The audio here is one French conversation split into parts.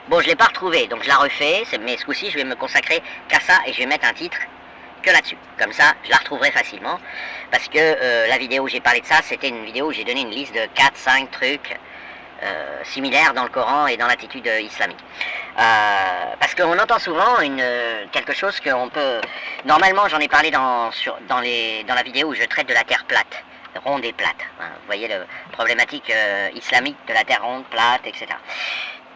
Bon, je l'ai pas retrouvée, donc je la refais, mais ce coup-ci, je vais me consacrer qu'à ça et je vais mettre un titre que là-dessus. Comme ça, je la retrouverai facilement. Parce que la vidéo où j'ai parlé de ça, c'était une vidéo où j'ai donné une liste de 4-5 trucs similaires dans le Coran et dans l'attitude islamique. Parce qu'on entend souvent quelque chose qu'on peut... Normalement, j'en ai parlé dans la vidéo où je traite de la terre plate, ronde et plate. Hein, vous voyez la problématique islamique de la terre ronde, plate, etc.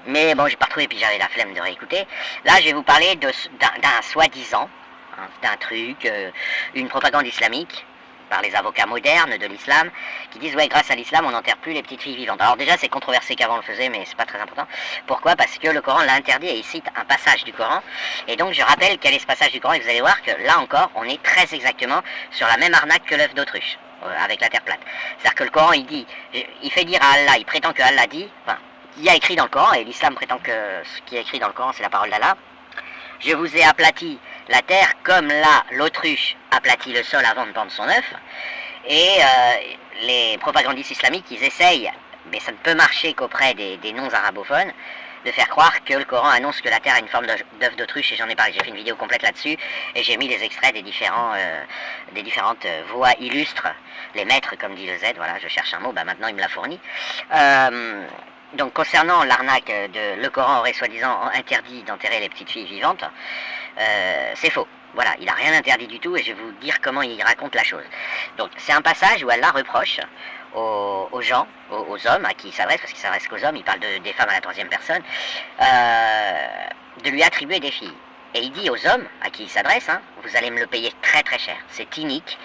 Mais bon, j'ai pas retrouvé, puis j'avais la flemme de réécouter. Là, je vais vous parler d'un soi-disant, hein, d'un truc, une propagande islamique, par les avocats modernes de l'islam, qui disent, ouais, grâce à l'islam, on n'enterre plus les petites filles vivantes. Alors déjà, c'est controversé qu'avant on le faisait, mais c'est pas très important. Pourquoi? Parce que le Coran l'a interdit et il cite un passage du Coran. Et donc, je rappelle quel est ce passage du Coran, et vous allez voir que là encore, on est très exactement sur la même arnaque que l'œuf d'autruche, avec la terre plate. C'est-à-dire que le Coran, il fait dire à Allah, il prétend que Allah dit, enfin, il y a écrit dans le Coran, et l'islam prétend que ce qui est écrit dans le Coran, c'est la parole d'Allah. Je vous ai aplati la terre comme là l'autruche aplatit le sol avant de pendre son œuf. Et les propagandistes islamiques, ils essayent, mais ça ne peut marcher qu'auprès des non-arabophones, de faire croire que le Coran annonce que la terre a une forme d'œuf d'autruche, et j'en ai parlé, j'ai fait une vidéo complète là-dessus, et j'ai mis les extraits des différentes voix illustres, les maîtres, comme dit le Z, voilà, je cherche un mot, bah maintenant il me l'a fourni. Donc concernant l'arnaque de le Coran aurait soi-disant interdit d'enterrer les petites filles vivantes, c'est faux. Voilà, il n'a rien interdit du tout et je vais vous dire comment il raconte la chose. Donc c'est un passage où Allah reproche aux gens, aux hommes à qui il s'adresse, parce qu'il s'adresse qu'aux hommes, il parle des femmes à la troisième personne, de lui attribuer des filles. Et il dit aux hommes à qui il s'adresse, hein, vous allez me le payer très très cher, c'est inique,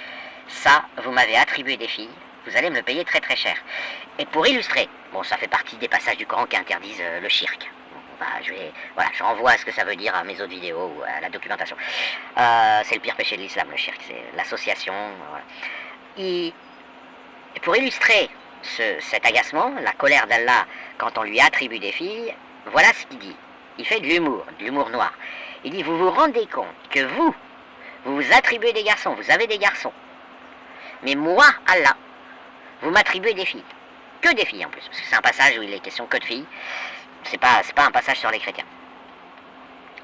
ça vous m'avez attribué des filles, vous allez me le payer très très cher. Et pour illustrer, bon ça fait partie des passages du Coran qui interdisent le shirk. Voilà, je renvoie à ce que ça veut dire à mes autres vidéos ou à la documentation. C'est le pire péché de l'islam, le shirk, c'est l'association. Voilà. Et pour illustrer cet agacement, la colère d'Allah quand on lui attribue des filles, voilà ce qu'il dit. Il fait de l'humour noir. Il dit, vous vous rendez compte que vous vous attribuez des garçons, vous avez des garçons. Mais moi, Allah, vous m'attribuez des filles. Que des filles en plus, parce que c'est un passage où il est question que de filles. C'est pas un passage sur les chrétiens.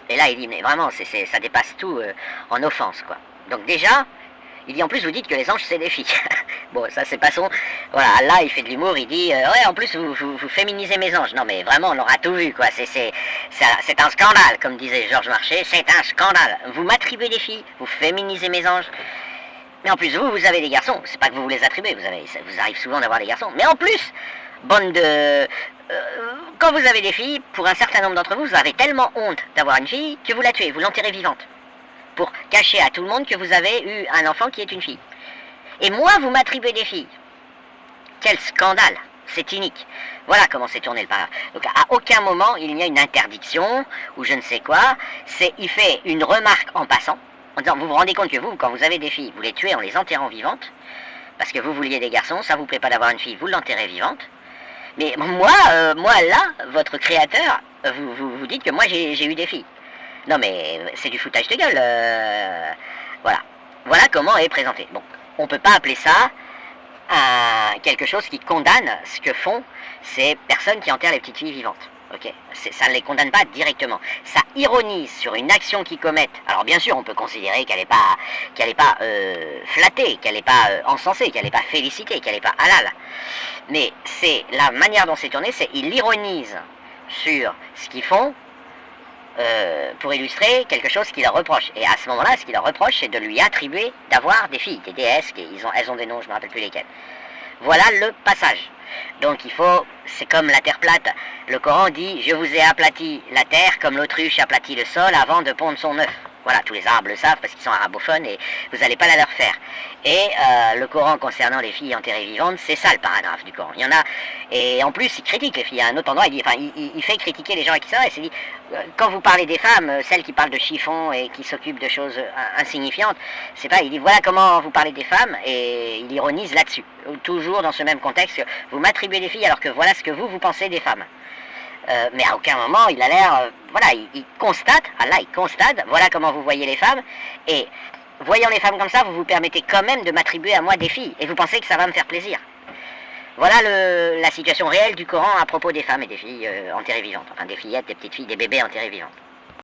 Et là, il dit, mais vraiment, ça dépasse tout en offense, quoi. Donc déjà, il dit, en plus, vous dites que les anges, c'est des filles. Bon, ça, c'est pas son... Voilà, Allah, il fait de l'humour, il dit, ouais, en plus, vous féminisez mes anges. Non, mais vraiment, on aura tout vu, quoi. C'est un scandale, comme disait Georges Marchais, c'est un scandale. Vous m'attribuez des filles, vous féminisez mes anges. Mais en plus, vous avez des garçons. C'est pas que vous les attribuez, ça vous arrive souvent d'avoir des garçons. Mais en plus, bande de... quand vous avez des filles, pour un certain nombre d'entre vous, vous avez tellement honte d'avoir une fille que vous la tuez, vous l'enterrez vivante. Pour cacher à tout le monde que vous avez eu un enfant qui est une fille. Et moi, vous m'attribuez des filles. Quel scandale! C'est inique. Voilà comment s'est tourné le paragraphe. Donc à aucun moment il n'y a une interdiction, ou je ne sais quoi. Il fait une remarque en passant, en disant, vous vous rendez compte que vous, quand vous avez des filles, vous les tuez en les enterrant vivantes, parce que vous vouliez des garçons, ça vous plaît pas d'avoir une fille, vous l'enterrez vivante. Mais moi là, votre créateur, vous dites que moi j'ai eu des filles. Non mais c'est du foutage de gueule. Voilà. Voilà comment est présenté. Bon, on peut pas appeler ça quelque chose qui condamne ce que font ces personnes qui enterrent les petites filles vivantes. Ok, ça ne les condamne pas directement. Ça ironise sur une action qu'ils commettent. Alors bien sûr, on peut considérer qu'elle n'est pas flattée, qu'elle n'est pas encensée, qu'elle n'est pas félicitée, qu'elle n'est pas halal. Mais c'est la manière dont c'est tourné, ils l'ironisent sur ce qu'ils font pour illustrer quelque chose qu'ils leur reprochent. Et à ce moment-là, ce qu'ils leur reprochent, c'est de lui attribuer d'avoir des filles, des déesses, elles ont des noms, je ne me rappelle plus lesquels. Voilà le passage. Donc c'est comme la terre plate. Le Coran dit, je vous ai aplati la terre comme l'autruche aplatit le sol avant de pondre son œuf. Voilà, tous les Arabes le savent parce qu'ils sont arabophones et vous n'allez pas la leur faire. Et le Coran concernant les filles enterrées vivantes, c'est ça le paragraphe du Coran. Il y en a, et en plus il critique les filles. À un autre endroit, il fait critiquer les gens à qui ça va. Il dit, quand vous parlez des femmes, celles qui parlent de chiffon et qui s'occupent de choses insignifiantes, c'est pas, il dit voilà comment vous parlez des femmes, et il ironise là-dessus. Toujours dans ce même contexte, vous m'attribuez des filles alors que voilà ce que vous pensez des femmes. Mais à aucun moment il a l'air, voilà, il constate, Allah il constate, voilà comment vous voyez les femmes, et voyant les femmes comme ça, vous vous permettez quand même de m'attribuer à moi des filles, et vous pensez que ça va me faire plaisir. Voilà la situation réelle du Coran à propos des femmes et des filles enterrées vivantes. Enfin, des fillettes, des petites filles, des bébés enterrés vivants.